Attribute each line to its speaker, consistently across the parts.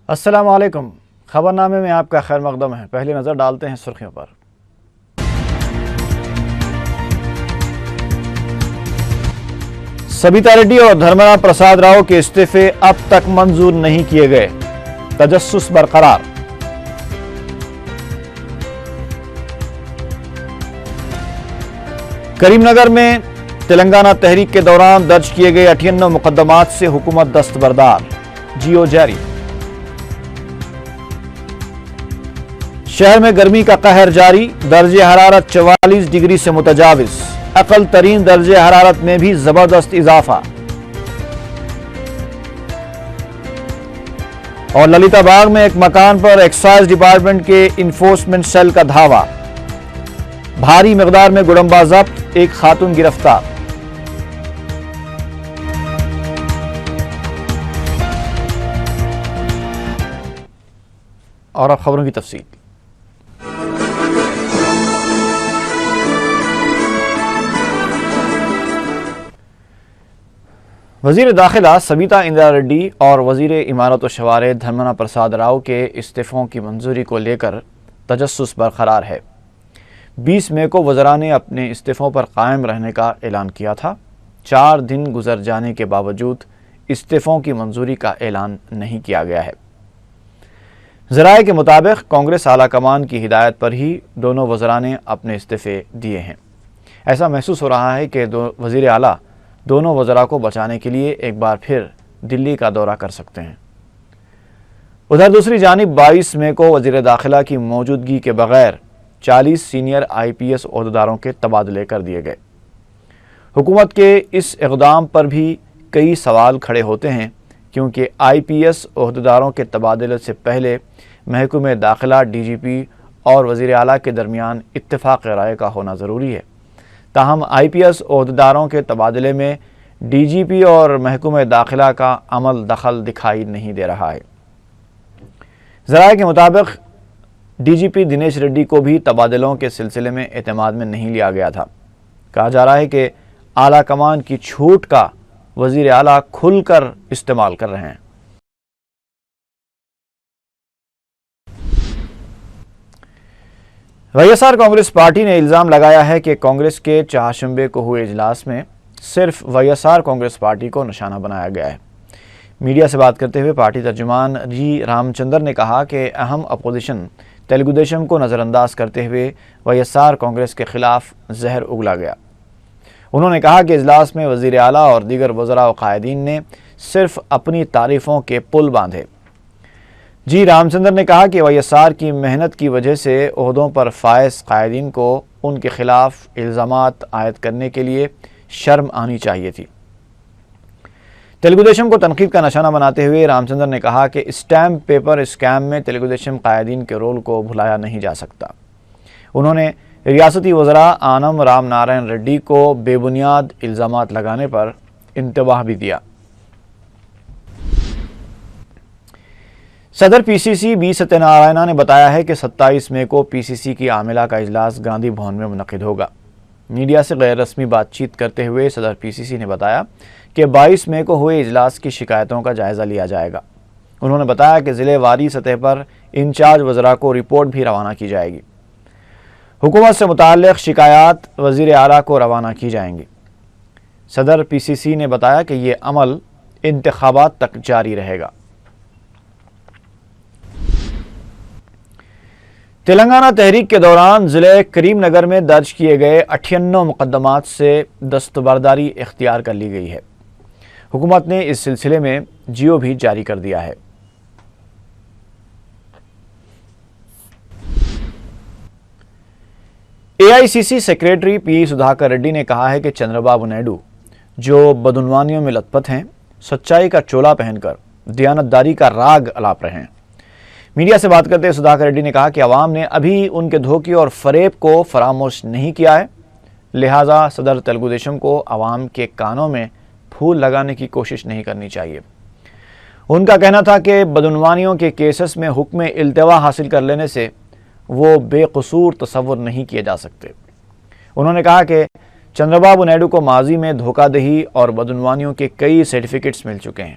Speaker 1: السلام علیکم۔ خبرنامے میں آپ کا خیر مقدم ہے۔ پہلی نظر ڈالتے ہیں سرخیوں پر۔ سبیتا ریڈی اور دھرمنا پرساد راؤ کے استعفے اب تک منظور نہیں کیے گئے، تجسس برقرار۔ کریم نگر میں تلنگانہ تحریک کے دوران درج کیے گئے 98 مقدمات سے حکومت دستبردار، جیو جاری۔ شہر میں گرمی کا قہر جاری، درجہ حرارت 44 ڈگری سے متجاوز، اقل ترین درجہ حرارت میں بھی زبردست اضافہ۔ اور للیتا باغ میں ایک مکان پر ایکسائز ڈپارٹمنٹ کے انفورسمنٹ سیل کا دھاوا، بھاری مقدار میں گڑمبا ضبط، ایک خاتون گرفتار۔ اور اب خبروں کی تفصیل۔ وزیر داخلہ سبیتا اندرا ریڈی اور وزیر امارت و شہریت دھرمنا پرساد راؤ کے استعفوں کی منظوری کو لے کر تجسس برقرار ہے۔ 20 مئی کو وزراء نے اپنے استعفوں پر قائم رہنے کا اعلان کیا تھا۔ 4 دن گزر جانے کے باوجود استعفوں کی منظوری کا اعلان نہیں کیا گیا ہے۔ ذرائع کے مطابق کانگریس اعلیٰ کمان کی ہدایت پر ہی دونوں وزراء نے اپنے استعفے دیے ہیں۔ ایسا محسوس ہو رہا ہے کہ وزیر اعلیٰ دونوں وزراء کو بچانے کے لیے ایک بار پھر دلی کا دورہ کر سکتے ہیں۔ ادھر دوسری جانب 22 مئی کو وزیر داخلہ کی موجودگی کے بغیر 40 سینئر IPS عہدیداروں کے تبادلے کر دیے گئے۔ حکومت کے اس اقدام پر بھی کئی سوال کھڑے ہوتے ہیں، کیونکہ IPS عہدیداروں کے تبادلے سے پہلے محکمہ داخلہ DGP اور وزیر اعلیٰ کے درمیان اتفاق رائے کا ہونا ضروری ہے۔ تاہم IPS عہدیداروں کے تبادلے میں DGP اور محکمہ داخلہ کا عمل دخل دکھائی نہیں دے رہا ہے۔ ذرائع کے مطابق DGP دنیش ریڈی کو بھی تبادلوں کے سلسلے میں اعتماد میں نہیں لیا گیا تھا۔ کہا جا رہا ہے کہ اعلیٰ کمان کی چھوٹ کا وزیر اعلیٰ کھل کر استعمال کر رہے ہیں۔ YSR کانگریس پارٹی نے الزام لگایا ہے کہ کانگریس کے چہارشنبے کو ہوئے اجلاس میں صرف YSR کانگریس پارٹی کو نشانہ بنایا گیا ہے۔ میڈیا سے بات کرتے ہوئے پارٹی ترجمان جی رام چندر نے کہا کہ اہم اپوزیشن تیلگو دیشم کو نظر انداز کرتے ہوئے YSR کانگریس کے خلاف زہر اگلا گیا۔ انہوں نے کہا کہ اجلاس میں وزیر اعلیٰ اور دیگر وزراء و قائدین نے صرف اپنی تعریفوں کے پل باندھے۔ جی رام چندر نے کہا کہ YSR کی محنت کی وجہ سے عہدوں پر فائز قائدین کو ان کے خلاف الزامات عائد کرنے کے لیے شرم آنی چاہیے تھی۔ تیلگو دیشم کو تنقید کا نشانہ بناتے ہوئے رام چندر نے کہا کہ اسٹیمپ پیپر اسکیم میں تیلگو دیشم قائدین کے رول کو بھلایا نہیں جا سکتا۔ انہوں نے ریاستی وزراء آنم رام نارائن ریڈی کو بے بنیاد الزامات لگانے پر انتباہ بھی دیا۔ صدر PCC B ستیہ نارائنا نے بتایا ہے کہ 27 مئی کو PCC کی عاملہ کا اجلاس گاندھی بھون میں منعقد ہوگا۔ میڈیا سے غیر رسمی بات چیت کرتے ہوئے صدر PCC نے بتایا کہ 22 مئی کو ہوئے اجلاس کی شکایتوں کا جائزہ لیا جائے گا۔ انہوں نے بتایا کہ ضلع واری سطح پر انچارج وزراء کو رپورٹ بھی روانہ کی جائے گی۔ حکومت سے متعلق شکایات وزیر اعلیٰ کو روانہ کی جائیں گی۔ صدر PCC نے بتایا کہ یہ عمل انتخابات تک جاری رہے گا۔ تلنگانہ تحریک کے دوران ضلع کریم نگر میں درج کیے گئے 98 مقدمات سے دستبرداری اختیار کر لی گئی ہے۔ حکومت نے اس سلسلے میں جیو بھی جاری کر دیا ہے۔ AICC secretary P Sudhakar ready نے کہا ہے کہ چندر بابو نائیڈو جو بدعنوانیوں میں لت پت ہیں، سچائی کا چولا پہن کر دیانتداری کا راگ الاپ رہے ہیں۔ میڈیا سے بات کرتے سدھاکر ریڈی نے کہا کہ عوام نے ابھی ان کے دھوکے اور فریب کو فراموش نہیں کیا ہے، لہٰذا صدر تیلگو دیشم کو عوام کے کانوں میں پھول لگانے کی کوشش نہیں کرنی چاہیے۔ ان کا کہنا تھا کہ بدعنوانیوں کے کیسز میں حکم التوا حاصل کر لینے سے وہ بے قصور تصور نہیں کیے جا سکتے۔ انہوں نے کہا کہ چندر بابو نائیڈو کو ماضی میں دھوکہ دہی اور بدعنوانیوں کے کئی سرٹیفکیٹس مل چکے ہیں۔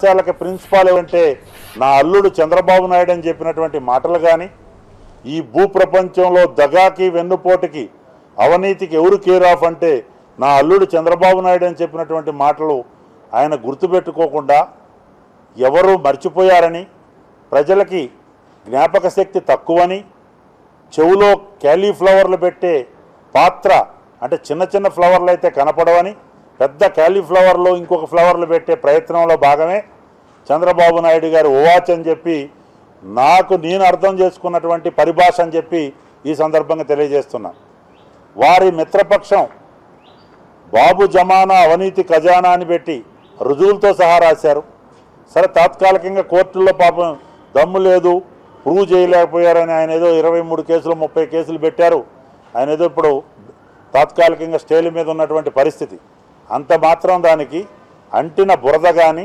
Speaker 2: చాలక ప్రిన్సిపాల్ అంటే నా అల్లుడు చంద్రబాబు నాయుడు అని చెప్పినటువంటి మాటలు కానీ ఈ భూ ప్రపంచంలో దగాకి వెన్నుపోటుకి అవినీతికి ఎవరు కేర్ ఆఫ్ అంటే నా అల్లుడు చంద్రబాబు నాయుడు అని చెప్పినటువంటి మాటలు ఆయన గుర్తుపెట్టుకోకుండా ఎవరు మర్చిపోయారని ప్రజలకి జ్ఞాపక శక్తి తక్కువని చెవులో క్యాలీఫ్లవర్లు పెట్టే పాత్ర అంటే చిన్న చిన్న ఫ్లవర్లు అయితే కనపడవని పెద్ద క్యాలీఫ్లవర్లో ఇంకొక ఫ్లవర్లు పెట్టే ప్రయత్నంలో భాగమే చంద్రబాబు నాయుడు గారు ఓవాచ్ అని చెప్పి నేను అర్థం చేసుకున్నటువంటి పరిభాష అని చెప్పి ఈ సందర్భంగా తెలియజేస్తున్నా। వారి మిత్రపక్షం బాబు జమానా అవినీతి ఖజానా అని పెట్టి రుజువులతో సహా రాశారు। సరే తాత్కాలికంగా కోర్టుల్లో పాపం దమ్ము లేదు ప్రూవ్ చేయలేకపోయారని ఆయన ఏదో 23 కేసులు 30 కేసులు పెట్టారు। ఆయన ఏదో ఇప్పుడు తాత్కాలికంగా స్టేల మీద ఉన్నటువంటి పరిస్థితి। అంత మాత్రం దానికి అంటిన బురద గాని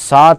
Speaker 1: 7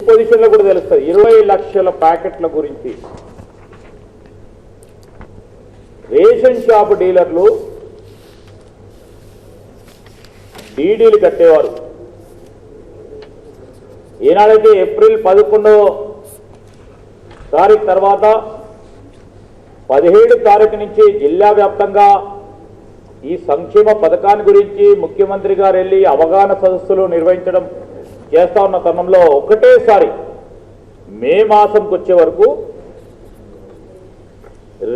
Speaker 3: 20 లక్షల ప్యాకెట్ల గురించి రేషన్ షాప్ డీలర్లు డీడీలు కట్టేవారు। ఈనాడైతే ఏప్రిల్ 11వ తారీఖు తర్వాత 17వ తారీఖు నుంచి జిల్లా వ్యాప్తంగా ఈ సంక్షేమ పథకాన్ని గురించి ముఖ్యమంత్రి గారు వెళ్ళి అవగాహన సదస్సులు నిర్వహించడం చేస్తా ఉన్న తరుణంలో ఒకటేసారి మే మాసంకి వచ్చే వరకు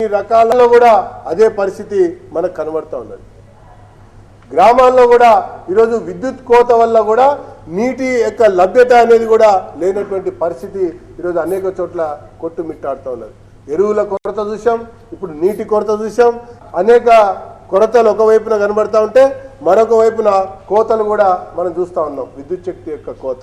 Speaker 4: రకాలలో కూడా అదే పరిస్థితి మనకు కనబడతా ఉన్నది। గ్రామాల్లో కూడా ఈరోజు విద్యుత్ కోత వల్ల కూడా నీటి యొక్క లభ్యత అనేది కూడా లేనటువంటి పరిస్థితి ఈరోజు అనేక చోట్ల కొట్టుమిట్టాడుతూ ఉన్నది। ఎరువుల కొరత చూసాం, ఇప్పుడు నీటి కొరత చూసాం, అనేక కొరతలు ఒకవైపున కనబడతా ఉంటే మరొక వైపున కోతలు కూడా మనం చూస్తూ ఉన్నాం, విద్యుత్ శక్తి యొక్క కోత।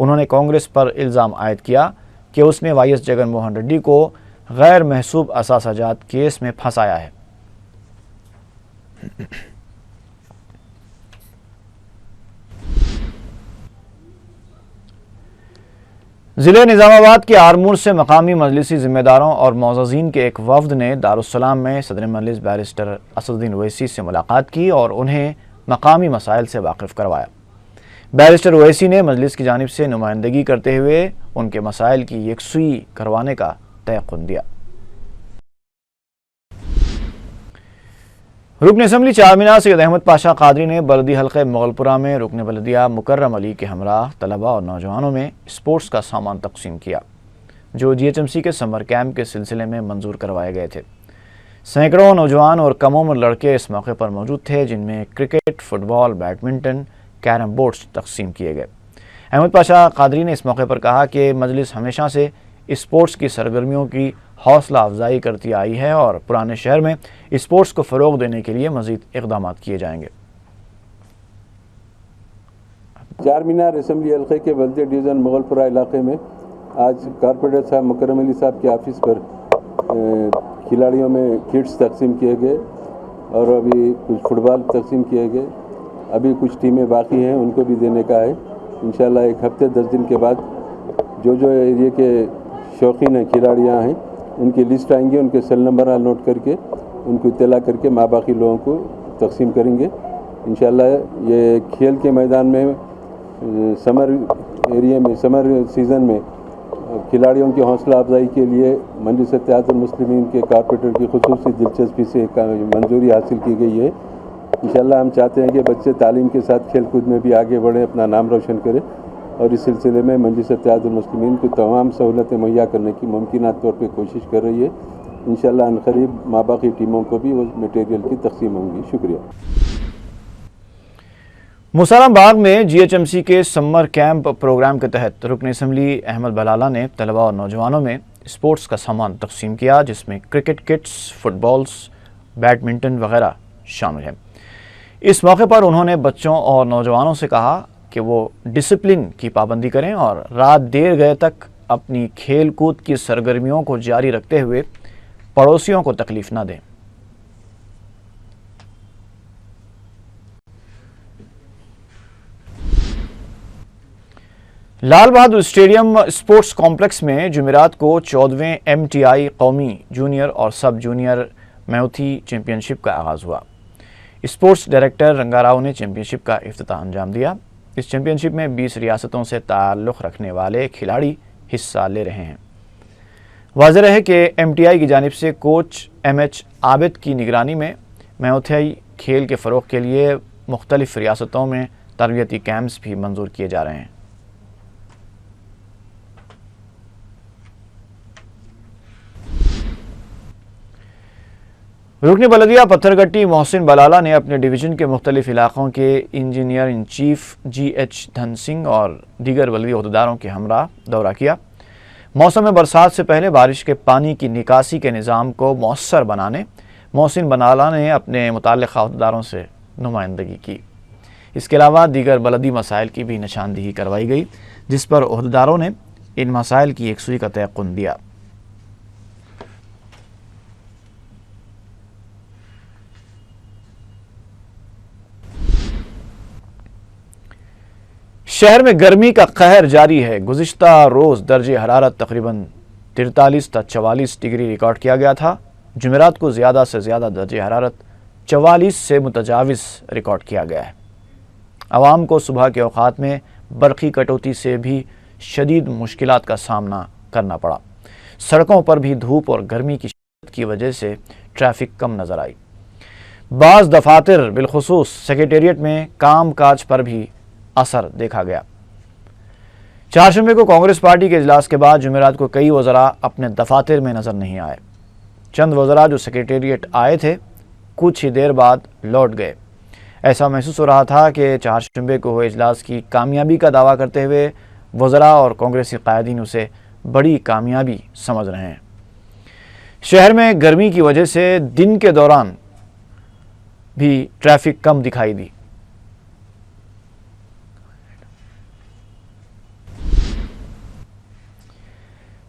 Speaker 1: انہوں نے کانگریس پر الزام عائد کیا کہ اس نے وائی ایس جگن موہن ریڈی کو غیر محسوب اثاثہ جات کیس میں پھنسایا ہے۔ ضلع نظام آباد کے آرمور سے مقامی مجلسی ذمہ داروں اور معززین کے ایک وفد نے دارالسلام میں صدر مجلس بیرسٹر اسد الدین اویسی سے ملاقات کی اور انہیں مقامی مسائل سے واقف کروایا۔ بیرسٹر اویسی نے مجلس کی جانب سے نمائندگی کرتے ہوئے ان کے مسائل کی یکسوئی کروانے کا تیقن دیا۔ رکن اسمبلی چارمینار سید احمد پاشا قادری نے بلدی حلقہ مغل پورہ میں رکن بلدیہ مکرم علی کے ہمراہ طلباء اور نوجوانوں میں اسپورٹس کا سامان تقسیم کیا جو جی ایچ ایم سی کے سمر کیمپ کے سلسلے میں منظور کروائے گئے تھے۔ سینکڑوں نوجوان اور کم عمر لڑکے اس موقع پر موجود تھے جن میں کرکٹ، فٹ بال، بیڈمنٹن، کیرم بورڈز تقسیم کیے گئے۔ احمد پاشا قادری نے اس موقع پر کہا کہ مجلس ہمیشہ سے اسپورٹس کی سرگرمیوں کی حوصلہ افزائی کرتی آئی ہے اور پرانے شہر میں اسپورٹس کو فروغ دینے کے لیے مزید اقدامات کیے جائیں گے۔
Speaker 5: چار مینار اسمبلی حلقے کے بلدیہ ڈویژن مغل پورہ علاقے میں آج کارپوریٹر صاحب مکرم علی صاحب کے آفس پر کھلاڑیوں میں کٹس تقسیم کیے گئے اور ابھی کچھ فٹ بال تقسیم کیے گئے۔ ابھی کچھ ٹیمیں باقی ہیں ان کو بھی دینے کا ہے۔ انشاءاللہ ایک ہفتے 10 دن کے بعد جو ایریے کے شوقین ہیں کھلاڑیاں ہیں ان کی لسٹ آئیں گی، ان کے سیل نمبر نوٹ کر کے ان کو اطلاع کر کے ماں باقی لوگوں کو تقسیم کریں گے۔ انشاءاللہ یہ کھیل کے میدان میں سمر ایریا میں سمر سیزن میں کھلاڑیوں کی حوصلہ افزائی کے لیے مجلس اتحاد المسلمین کے کارپوریٹر کی خصوصی دلچسپی سے منظوری حاصل کی گئی ہے۔ انشاءاللہ ہم چاہتے ہیں کہ بچے تعلیم کے ساتھ کھیل کود میں بھی آگے بڑھیں، اپنا نام روشن کریں اور اس سلسلے میں مجلس اتحاد المسلمین کو تمام سہولتیں مہیا کرنے کی ممکنہ طور پہ کوشش کر رہی ہے۔ انشاءاللہ عنقریب ماں باقی ٹیموں کو بھی وہ میٹیریل کی تقسیم ہوں گی۔ شکریہ۔
Speaker 1: موسیٰ باغ میں جی ایچ ایم سی کے سمر کیمپ پروگرام کے تحت رکن اسمبلی احمد بلالہ نے طلباء اور نوجوانوں میں اسپورٹس کا سامان تقسیم کیا جس میں cricket kits, footballs, badminton وغیرہ شامل ہیں۔ اس موقع پر انہوں نے بچوں اور نوجوانوں سے کہا کہ وہ ڈسپلن کی پابندی کریں اور رات دیر گئے تک اپنی کھیل کود کی سرگرمیوں کو جاری رکھتے ہوئے پڑوسیوں کو تکلیف نہ دیں۔ Lal Bahadur stadium sports complex میں جمعرات کو 14ویں ایم ٹی آئی قومی جونیئر اور سب جونیئر میوتھی چیمپئن شپ کا آغاز ہوا۔ اسپورٹس ڈائریکٹر رنگا راؤ نے چیمپئن شپ کا افتتاح انجام دیا۔ اس چیمپئن شپ میں 20 ریاستوں سے تعلق رکھنے والے کھلاڑی حصہ لے رہے ہیں۔ واضح رہے کہ ایم ٹی آئی کی جانب سے کوچ ایم ایچ عابد کی نگرانی میں میوتھائی کھیل کے فروغ کے لیے مختلف ریاستوں میں تربیتی کیمپس بھی منظور کیے جا رہے ہیں۔ رکن بلدیہ پتھر گٹی محسن بلالہ نے اپنے ڈویژن کے مختلف علاقوں کے engineer in chief G H Dhan Singh اور دیگر بلدی عہدیداروں کے ہمراہ دورہ کیا۔ موسم برسات سے پہلے بارش کے پانی کی نکاسی کے نظام کو مؤثر بنانے محسن بلالہ نے اپنے متعلقہ عہدیداروں سے نمائندگی کی۔ اس کے علاوہ دیگر بلدی مسائل کی بھی نشاندہی کروائی گئی جس پر عہدیداروں نے ان مسائل کی یکسوئی کا تیقن دیا۔ شہر میں گرمی کا قہر جاری ہے۔ گزشتہ روز درجہ حرارت تقریباً 43 تا 44 ڈگری ریکارڈ کیا گیا تھا۔ جمعرات کو زیادہ سے زیادہ درجہ حرارت 44 سے متجاوز ریکارڈ کیا گیا ہے۔ عوام کو صبح کے اوقات میں برقی کٹوتی سے بھی شدید مشکلات کا سامنا کرنا پڑا۔ سڑکوں پر بھی دھوپ اور گرمی کی شدت کی وجہ سے ٹریفک کم نظر آئی۔ بعض دفاتر بالخصوص سیکریٹریٹ میں کام کاج پر بھی اثر دیکھا گیا۔ چہارشنبے کو کانگریس پارٹی کے اجلاس کے بعد جمعرات کو کئی وزراء اپنے دفاتر میں نظر نہیں آئے۔ چند وزراء جو سیکریٹریٹ آئے تھے کچھ ہی دیر بعد لوٹ گئے۔ ایسا محسوس ہو رہا تھا کہ چہارشنبے کو ہوئے اجلاس کی کامیابی کا دعویٰ کرتے ہوئے وزراء اور کانگریسی قائدین اسے بڑی کامیابی سمجھ رہے ہیں۔ شہر میں گرمی کی وجہ سے دن کے دوران بھی ٹریفک کم دکھائی دی۔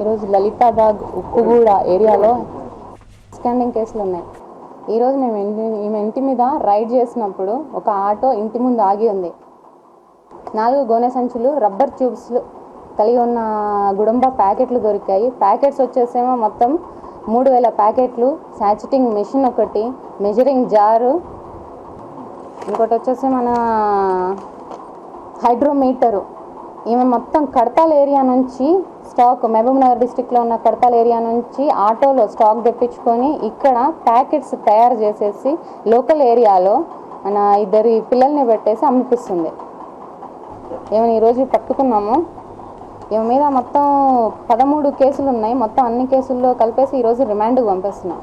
Speaker 6: ఈరోజు లలితాబాగ్ ఉప్పుగూడ ఏరియాలో స్కాండింగ్ కేసులు ఉన్నాయి. ఈరోజు మేము ఈమె ఇంటి మీద రైడ్ చేసినప్పుడు ఒక ఆటో ఇంటి ముందు ఆగి ఉంది. 4 గోనె సంచులు రబ్బర్ ట్యూబ్స్ కలిగి ఉన్న గుడంబ ప్యాకెట్లు దొరికాయి. ప్యాకెట్స్ వచ్చేసేమో మొత్తం 3000 ప్యాకెట్లు, శాచిటింగ్ మెషిన్ ఒకటి, మెజరింగ్ జారు, ఇంకోటి వచ్చేసి మన హైడ్రోమీటరు. ఈమె మొత్తం కడతాల్ ఏరియా నుంచి స్టాక్, మహబూబ్ నగర్ డిస్ట్రిక్ట్లో ఉన్న కడతాల్ ఏరియా నుంచి ఆటోలో స్టాక్ తెప్పించుకొని ఇక్కడ ప్యాకెట్స్ తయారు చేసేసి లోకల్ ఏరియాలో మన 2 పిల్లల్ని పెట్టేసి అమ్మిపిస్తుంది. ఏమైనా ఈరోజు పట్టుకున్నాము. ఈమె మీద మొత్తం 13 కేసులు ఉన్నాయి. మొత్తం అన్ని కేసుల్లో కలిపేసి ఈరోజు రిమాండ్కి పంపిస్తున్నాం.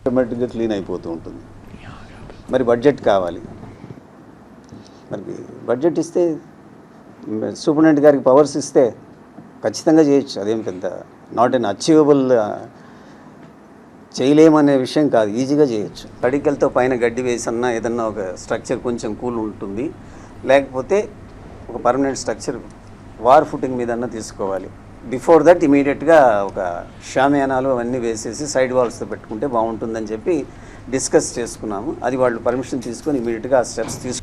Speaker 7: ఆటోమేటిక్గా క్లీన్ అయిపోతూ ఉంటుంది. మరి బడ్జెట్ కావాలి. మరి బడ్జెట్ ఇస్తే సూపరింటెండెంట్ గారికి పవర్స్ ఇస్తే ఖచ్చితంగా చేయొచ్చు. అదేం పెద్ద నాట్ ఎన్ అచీవబుల్, చేయలేమనే విషయం కాదు, ఈజీగా చేయొచ్చు. తడికలతో పైన గడ్డి వేసన్నా ఏదన్నా ఒక స్ట్రక్చర్ కొంచెం కూల్ ఉంటుంది, లేకపోతే ఒక పర్మనెంట్ స్ట్రక్చర్ వార్ ఫుటింగ్ మీద తీసుకోవాలి. బిఫోర్ దట్ ఇమీడియట్గా ఒక షామియానాలు అవన్నీ వేసేసి సైడ్ వాల్స్తో పెట్టుకుంటే బాగుంటుందని చెప్పి డిస్కస్ చేసుకున్నాము. అది వాళ్ళు పర్మిషన్ తీసుకొని ఇమీడియట్గా ఆ స్టెప్స్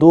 Speaker 1: 2